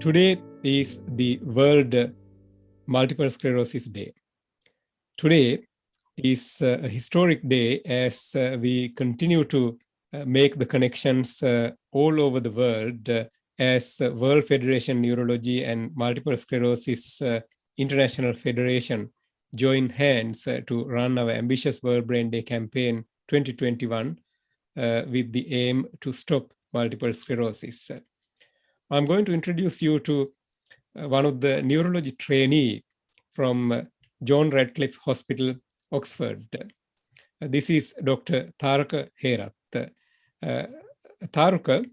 Today is the World Multiple Sclerosis Day. Today is a historic day as we continue to make the connections all over the world as World Federation Neurology and Multiple Sclerosis International Federation join hands to run our ambitious World Brain Day campaign 2021 with the aim to stop multiple sclerosis. I'm going to introduce you to one of the neurology trainee from John Radcliffe Hospital, Oxford. This is Dr. Tharuka Herath. Tharuka,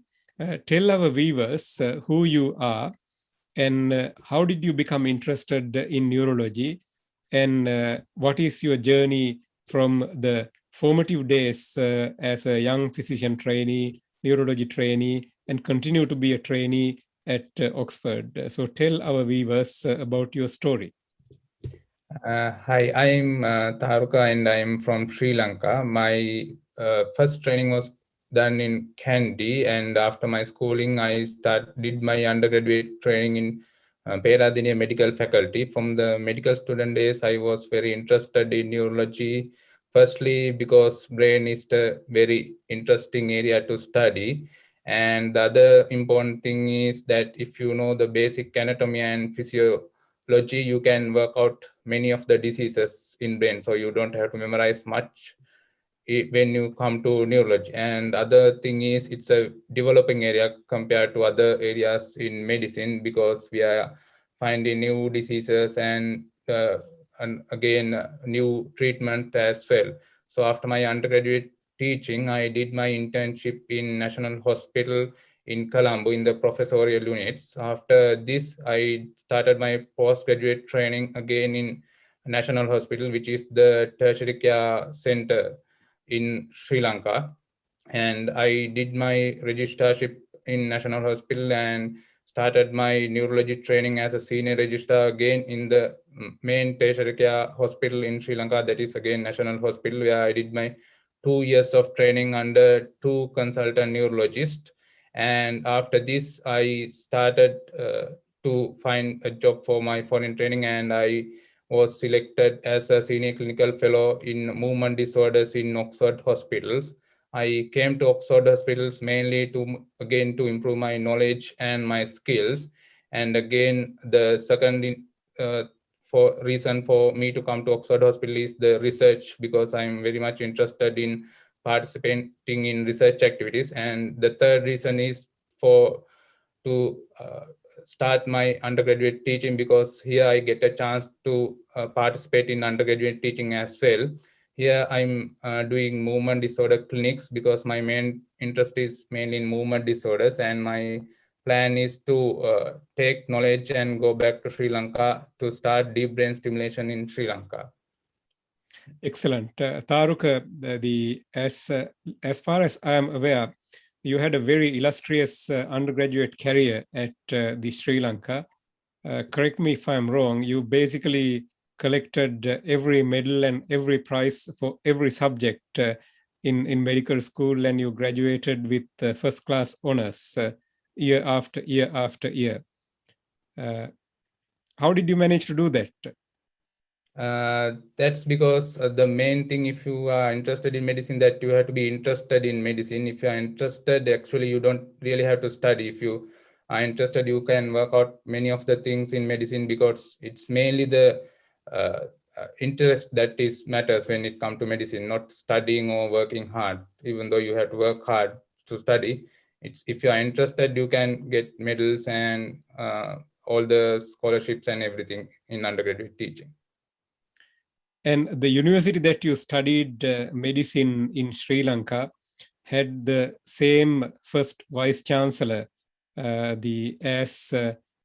tell our viewers who you are and how did you become interested in neurology, and what is your journey from the formative days as a young physician trainee, neurology trainee, and continue to be a trainee at Oxford. So tell our viewers about your story. Hi, I'm Tharuka and I'm from Sri Lanka. My first training was done in Kandy, and after my schooling, I did my undergraduate training in Peradeniya Medical Faculty. From the medical student days, I was very interested in neurology. Firstly, because brain is a very interesting area to study. And the other important thing is that if you know the basic anatomy and physiology, you can work out many of the diseases in brain, so you don't have to memorize much when you come to neurology. And other thing is it's a developing area compared to other areas in medicine, because we are finding new diseases and again new treatment as well. So after my undergraduate teaching, I did my internship in National Hospital in Colombo in the professorial units. After this, I started my postgraduate training again in National Hospital, which is the tertiary care center in Sri Lanka. And I did my registrarship in National Hospital and started my neurology training as a senior registrar again in the main tertiary care hospital in Sri Lanka, that is again National Hospital, where I did my 2 years of training under 2 consultant neurologists. And after this, I started to find a job for my foreign training, and I was selected as a senior clinical fellow in movement disorders in Oxford hospitals. I came to Oxford hospitals mainly to improve my knowledge and my skills. And again, the second reason for me to come to Oxford Hospital is the research, because I'm very much interested in participating in research activities. And the third reason is to start my undergraduate teaching, because here I get a chance to participate in undergraduate teaching as well. Here I'm doing movement disorder clinics, because my main interest is mainly in movement disorders, and my plan is to take knowledge and go back to Sri Lanka to start deep brain stimulation in Sri Lanka. Excellent. Tharuka, as far as I am aware, you had a very illustrious undergraduate career at the Sri Lanka. Correct me if I'm wrong, you basically collected every medal and every prize for every subject in medical school, and you graduated with first class honors year after year after year. How did you manage to do that? That's because the main thing, if you are interested in medicine, that you have to be interested in medicine. If you are interested, actually you don't really have to study. If you are interested, you can work out many of the things in medicine, because it's mainly the interest that is matters when it comes to medicine, not studying or working hard. Even though you have to work hard to study, it's if you are interested, you can get medals and all the scholarships and everything in undergraduate teaching. And the university that you studied medicine in Sri Lanka had the same first vice chancellor as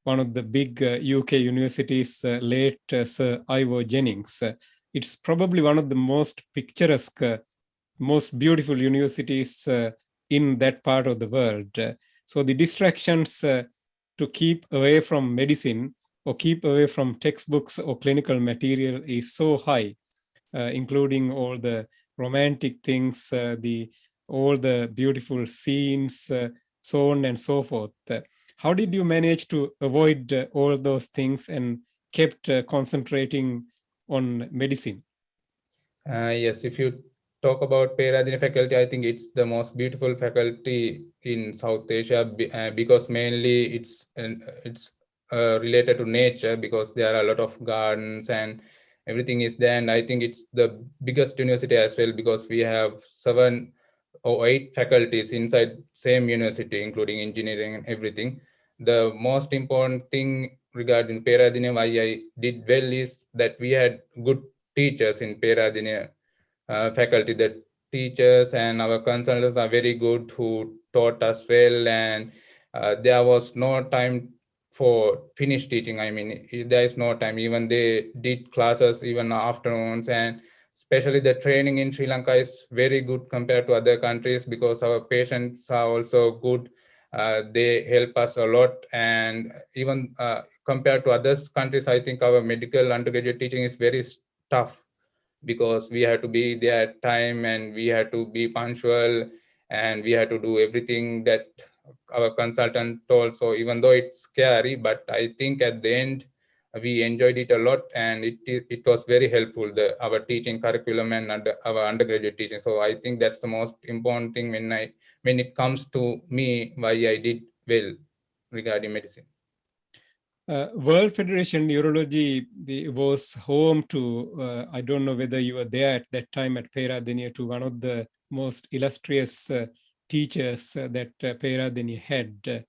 one of the big UK universities, late Sir Ivor Jennings. It's probably one of the most picturesque, most beautiful universities in that part of the world. So the distractions to keep away from medicine or keep away from textbooks or clinical material is so high, including all the romantic things, the all the beautiful scenes, so on and so forth. How did you manage to avoid all those things and kept concentrating on medicine? Yes, if you talk about Peradeniya faculty, I think it's the most beautiful faculty in South Asia because mainly it's related to nature because there are a lot of gardens and everything is there. And I think it's the biggest university as well because we have 7 or 8 faculties inside same university, including engineering and everything. The most important thing regarding Peradeniya, why I did well is that we had good teachers in Peradeniya faculty. The teachers and our consultants are very good who taught us well, and there was no time for finish teaching. I mean, there is no time. Even they did classes even afternoons, and especially the training in Sri Lanka is very good compared to other countries because our patients are also good. They help us a lot, and even compared to other countries, I think our medical undergraduate teaching is very tough because we had to be there at time and we had to be punctual and we had to do everything that our consultant told. So even though it's scary, but I think at the end we enjoyed it a lot, and it was very helpful, our teaching curriculum and our undergraduate teaching. So I think that's the most important thing when it comes to me why I did well regarding medicine. World Federation Neurology was home to, I don't know whether you were there at that time at Peradeniya, to one of the most illustrious teachers that Peradeniya had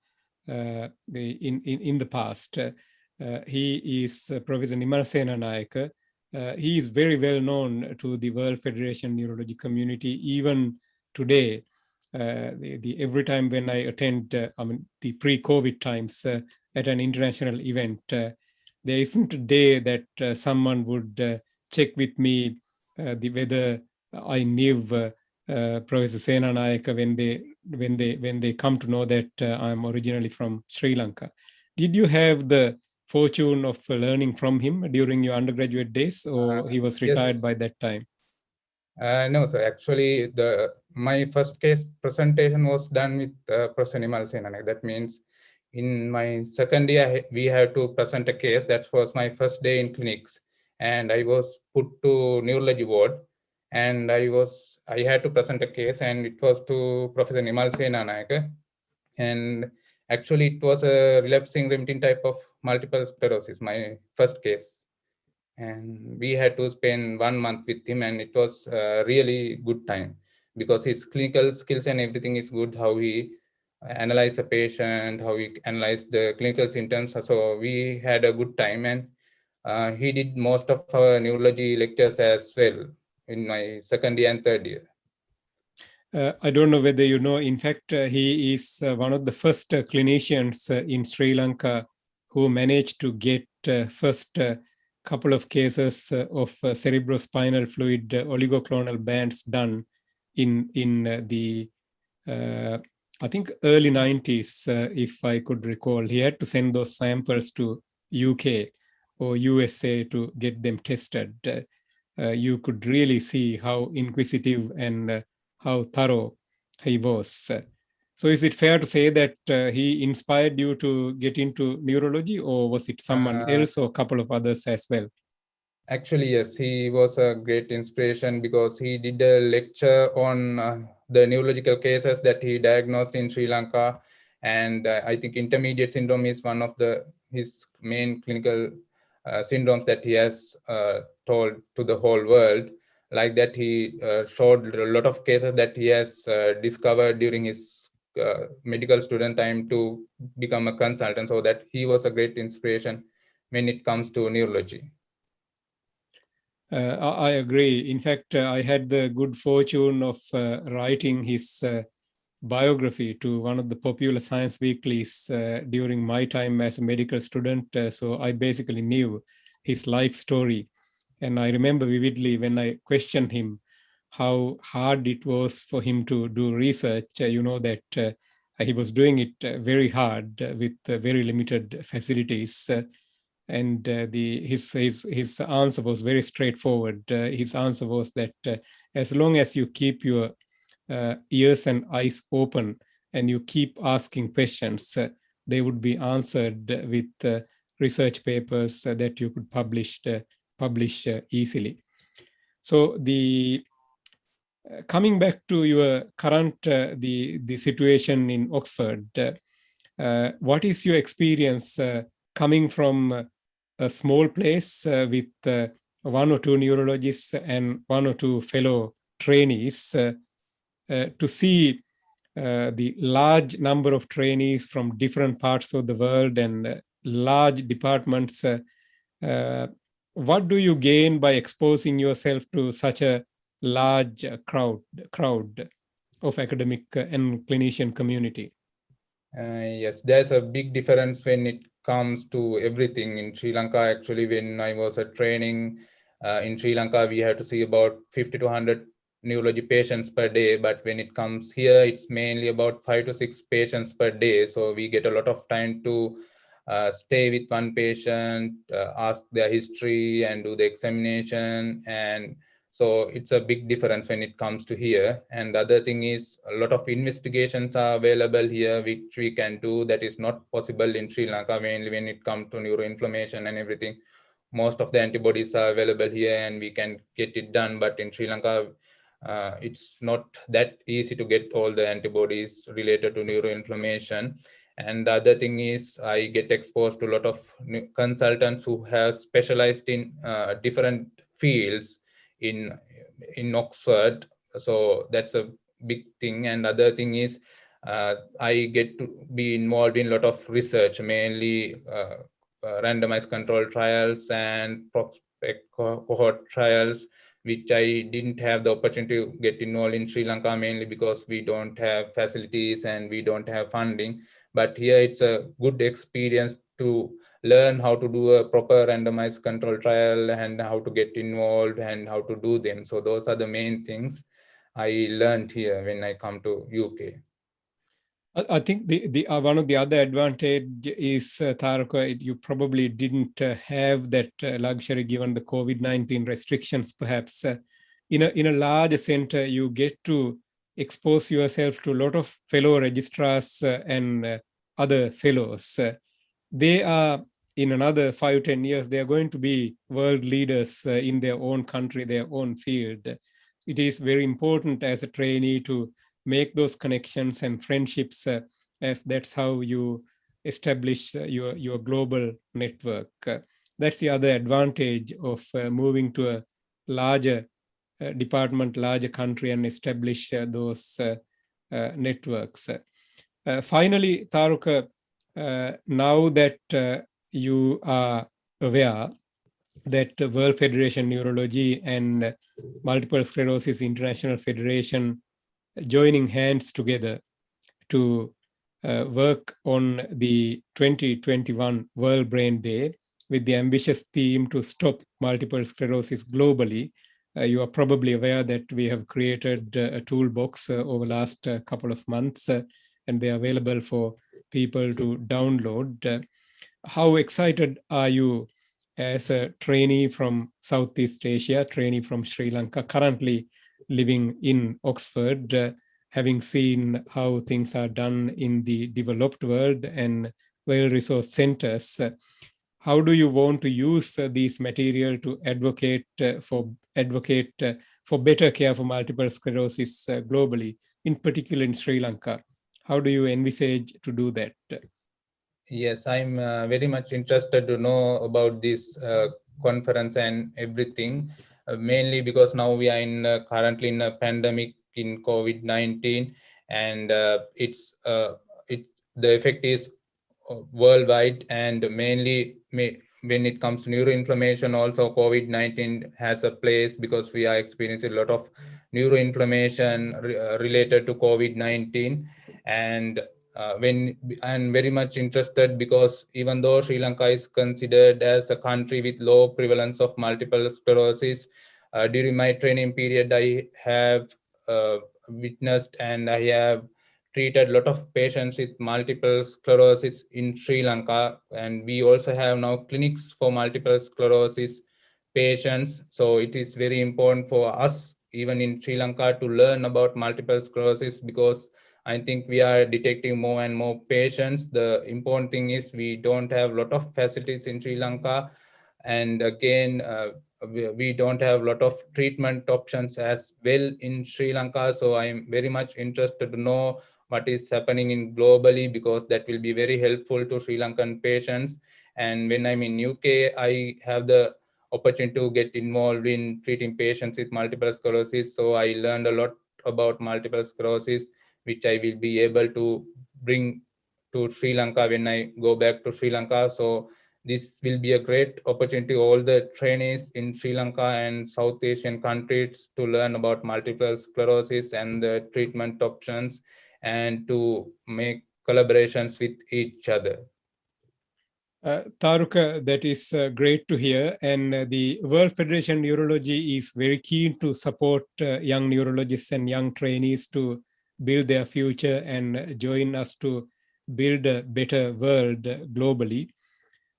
in the past. He is Professor Nimal Senanayake. He is very well known to the World Federation Neurology community even today. Every time when I attend, the pre-COVID times, at an international event, there isn't a day that someone would check with me whether I knew Professor Senanayake when they come to know that I'm originally from Sri Lanka. Did you have the fortune of learning from him during your undergraduate days, or he was retired Yes. by that time? No, so actually, my first case presentation was done with Professor Nimal Senanayake. That means in my second year, we had to present a case. That was my first day in clinics, and I was put to neurology ward, and I had to present a case, and it was to Professor Nimal Senanayake, and actually it was a relapsing remitting type of multiple sclerosis, my first case, and we had to spend 1 month with him, and it was a really good time because his clinical skills and everything is good, how he analyze a patient, how he analyze the clinical symptoms. So we had a good time, and he did most of our neurology lectures as well in my second year and third year. I don't know whether you know, in fact, he is one of the first clinicians in Sri Lanka who managed to get first couple of cases of cerebrospinal fluid oligoclonal bands done in the I think early 90s, if I could recall. He had to send those samples to UK or USA to get them tested. You could really see how inquisitive and how thorough he was. So is it fair to say that he inspired you to get into neurology, or was it someone else or a couple of others as well? Actually, yes, he was a great inspiration because he did a lecture on the neurological cases that he diagnosed in Sri Lanka. And I think intermediate syndrome is one of his main clinical syndromes that he has told to the whole world. Like that, he showed a lot of cases that he has discovered during his medical student time to become a consultant. So that he was a great inspiration when it comes to neurology. I agree. In fact, I had the good fortune of writing his biography to one of the popular science weeklies during my time as a medical student. So I basically knew his life story. And I remember vividly when I questioned him how hard it was for him to do research, that he was doing it very hard with very limited facilities. And his answer was very straightforward. His answer was that as long as you keep your ears and eyes open and you keep asking questions, they would be answered with research papers that you could publish easily. So the coming back to your current the situation in Oxford, what is your experience coming from a small place with one or two neurologists and one or two fellow trainees to see the large number of trainees from different parts of the world and large departments? What do you gain by exposing yourself to such a large crowd of academic and clinician community? Yes, there's a big difference when it comes to everything in Sri Lanka. Actually, when I was at training in Sri Lanka, we had to see about 50 to 100 neurology patients per day. But when it comes here, it's mainly about 5 to 6 patients per day. So we get a lot of time to stay with one patient, ask their history and do the examination. And so it's a big difference when it comes to here. And the other thing is a lot of investigations are available here, which we can do that is not possible in Sri Lanka, mainly when it comes to neuroinflammation and everything. Most of the antibodies are available here and we can get it done. But in Sri Lanka, it's not that easy to get all the antibodies related to neuroinflammation. And the other thing is I get exposed to a lot of consultants who have specialized in different fields in Oxford. So that's a big thing. And other thing is I get to be involved in a lot of research, mainly randomized control trials and prospect cohort trials, which I didn't have the opportunity to get involved in Sri Lanka, mainly because we don't have facilities and we don't have funding. But here it's a good experience to learn how to do a proper randomized control trial and how to get involved and how to do them. So those are the main things I learned here when I come to UK. I think the one of the other advantage is, Taruka, you probably didn't have that luxury given the COVID-19 restrictions. Perhaps in a large center, you get to expose yourself to a lot of fellow registrars and other fellows. They are, in another 5-10 years, they are going to be world leaders in their own country, their own field. It is very important as a trainee to make those connections and friendships, as that's how you establish your global network. That's the other advantage of moving to a larger department, larger country, and establish those networks. Finally, Taruka, now that you are aware that World Federation Neurology and Multiple Sclerosis International Federation joining hands together to work on the 2021 World Brain Day with the ambitious theme to stop multiple sclerosis globally. You are probably aware that we have created a toolbox over the last couple of months, and they are available for people to download. How excited are you as a trainee from Southeast Asia, trainee from Sri Lanka, currently living in Oxford, having seen how things are done in the developed world and well-resourced centers? How do you want to use these material to advocate for better care for multiple sclerosis globally, in particular in Sri Lanka? How do you envisage to do that? Yes, I'm very much interested to know about this conference and everything, mainly because now we are currently in a pandemic in COVID-19, and the effect is worldwide, and mainly when it comes to neuroinflammation, also COVID-19 has a place because we are experiencing a lot of neuroinflammation related to COVID-19. And when I'm very much interested because even though Sri Lanka is considered as a country with low prevalence of multiple sclerosis, during my training period, I have witnessed and I have treated a lot of patients with multiple sclerosis in Sri Lanka. And we also have now clinics for multiple sclerosis patients. So it is very important for us even in Sri Lanka, to learn about multiple sclerosis, because I think we are detecting more and more patients. The important thing is we don't have a lot of facilities in Sri Lanka. And again, we don't have a lot of treatment options as well in Sri Lanka. So I'm very much interested to know what is happening in globally, because that will be very helpful to Sri Lankan patients. And when I'm in UK, I have the opportunity to get involved in treating patients with multiple sclerosis. So I learned a lot about multiple sclerosis, which I will be able to bring to Sri Lanka when I go back to Sri Lanka. So this will be a great opportunity all the trainees in Sri Lanka and South Asian countries to learn about multiple sclerosis and the treatment options, and to make collaborations with each other. Taruka, that is great to hear. And the World Federation of Neurology is very keen to support young neurologists and young trainees to build their future and join us to build a better world globally.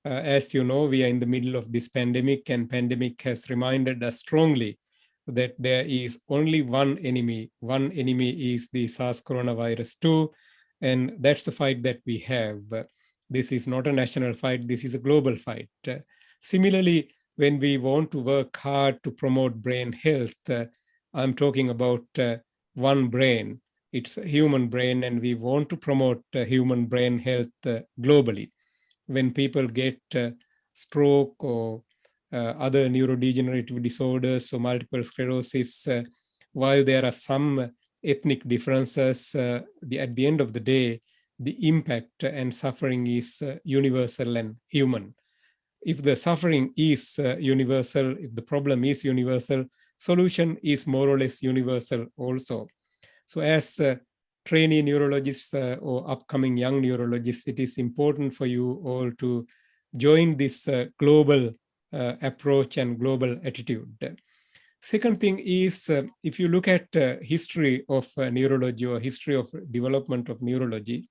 As you know, we are in the middle of this pandemic, and pandemic has reminded us strongly that there is only one enemy. One enemy is the SARS coronavirus 2, and that's the fight that we have. This is not a national fight, this is a global fight. Similarly, when we want to work hard to promote brain health, I'm talking about one brain. It's a human brain, and we want to promote human brain health globally. When people get stroke or other neurodegenerative disorders or multiple sclerosis, while there are some ethnic differences, at the end of the day, the impact and suffering is universal and human. If the suffering is universal, if the problem is universal, solution is more or less universal also. So as trainee neurologists or upcoming young neurologists, it is important for you all to join this global approach and global attitude. Second thing is, if you look at history of neurology or history of development of neurology,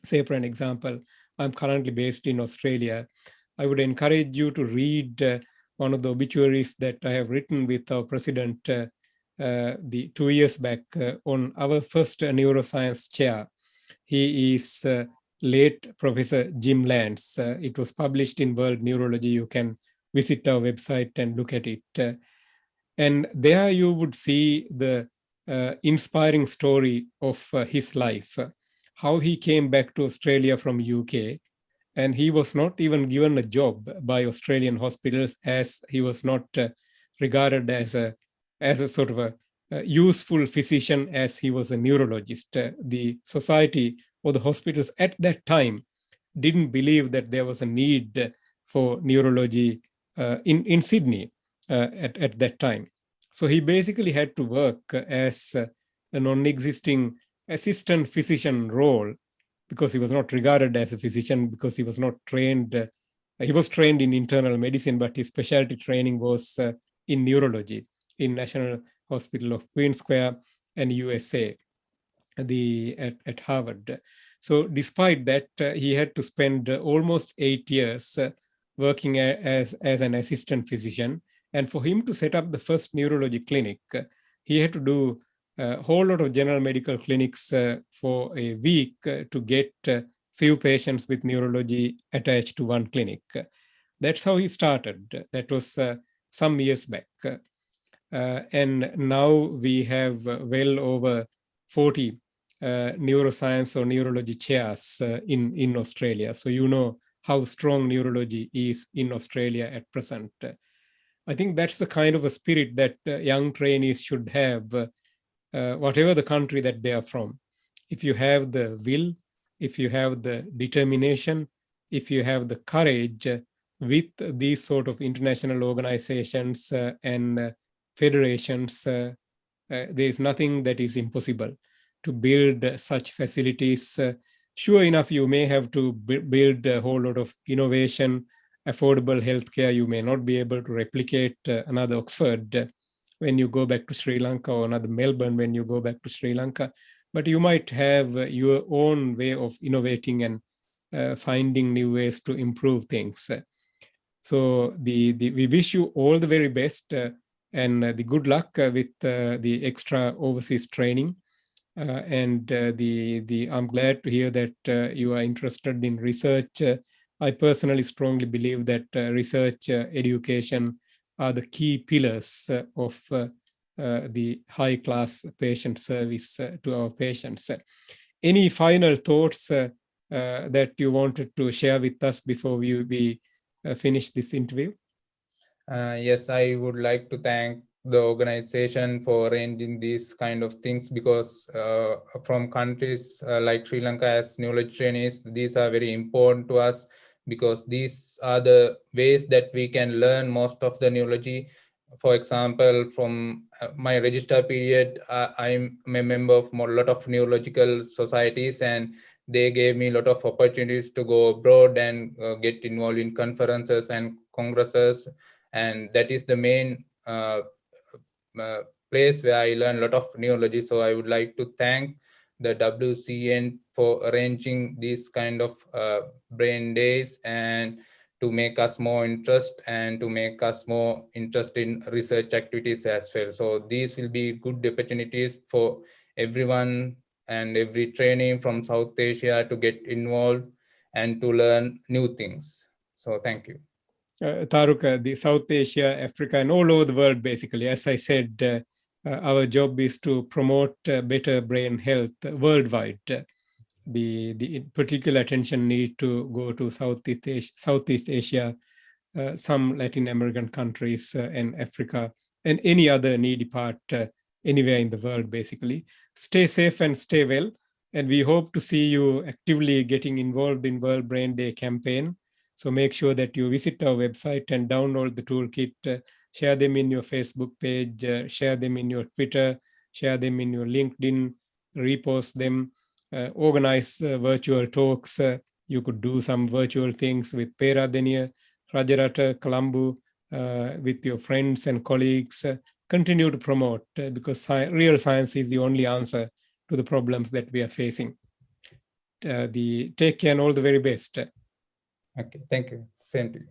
say for an example, I'm currently based in Australia. I would encourage you to read one of the obituaries that I have written with our president the 2 years back on our first neuroscience chair. He is late Professor Jim Lance. It was published in World Neurology. You can visit our website and look at it. And there you would see the inspiring story of his life, how he came back to Australia from UK, and he was not even given a job by Australian hospitals, as he was not regarded as a sort of a useful physician, as he was a neurologist. The society or the hospitals at that time didn't believe that there was a need for neurology in Sydney at that time. So he basically had to work as a non-existing assistant physician role, because he was not regarded as a physician, because he was not trained. He was trained in internal medicine, but his specialty training was in neurology in National Hospital of Queen Square and USA, at Harvard. So despite that, he had to spend almost 8 years working as an assistant physician. And for him to set up the first neurology clinic, he had to do a whole lot of general medical clinics for a week to get few patients with neurology attached to one clinic. That's how he started. That was some years back. And now we have well over 40 neuroscience or neurology chairs in Australia. So you know how strong neurology is in Australia at present. I think that's the kind of a spirit that young trainees should have, whatever the country that they are from. If you have the will, if you have the determination, if you have the courage with these sort of international organizations and federations, there is nothing that is impossible to build such facilities. Sure enough, you may have to build a whole lot of innovation, affordable healthcare. You may not be able to replicate another Oxford when you go back to Sri Lanka, or another Melbourne when you go back to Sri Lanka, but you might have your own way of innovating and finding new ways to improve things. So we wish you all the very best. and the good luck with the extra overseas training. I'm glad to hear that you are interested in research. I personally strongly believe that research, education are the key pillars of the high-class patient service to our patients. Any final thoughts that you wanted to share with us before we finish this interview? Yes, I would like to thank the organization for arranging these kind of things, because from countries like Sri Lanka as neurology trainees, these are very important to us, because these are the ways that we can learn most of the neurology. For example, from my register period, I'm a member of a lot of neurological societies, and they gave me a lot of opportunities to go abroad and get involved in conferences and congresses. And that is the main place where I learned a lot of neurology. So I would like to thank the WCN for arranging these kind of brain days, and to make us more interested, and to make us more interested in research activities as well. So these will be good opportunities for everyone and every trainee from South Asia to get involved and to learn new things. So thank you. Taruk, the South Asia, Africa, and all over the world, basically. As I said, our job is to promote better brain health worldwide. The particular attention need to go to Southeast Asia, some Latin American countries, and Africa, and any other needy part anywhere in the world, basically. Stay safe and stay well. And we hope to see you actively getting involved in World Brain Day campaign. So make sure that you visit our website and download the toolkit, share them in your Facebook page, share them in your Twitter, share them in your LinkedIn, repost them, organize virtual talks. You could do some virtual things with Peradeniya, Rajarata, Colombo, with your friends and colleagues. Continue to promote because real science is the only answer to the problems that we are facing. Take care and all the very best. Okay, thank you. Same to you.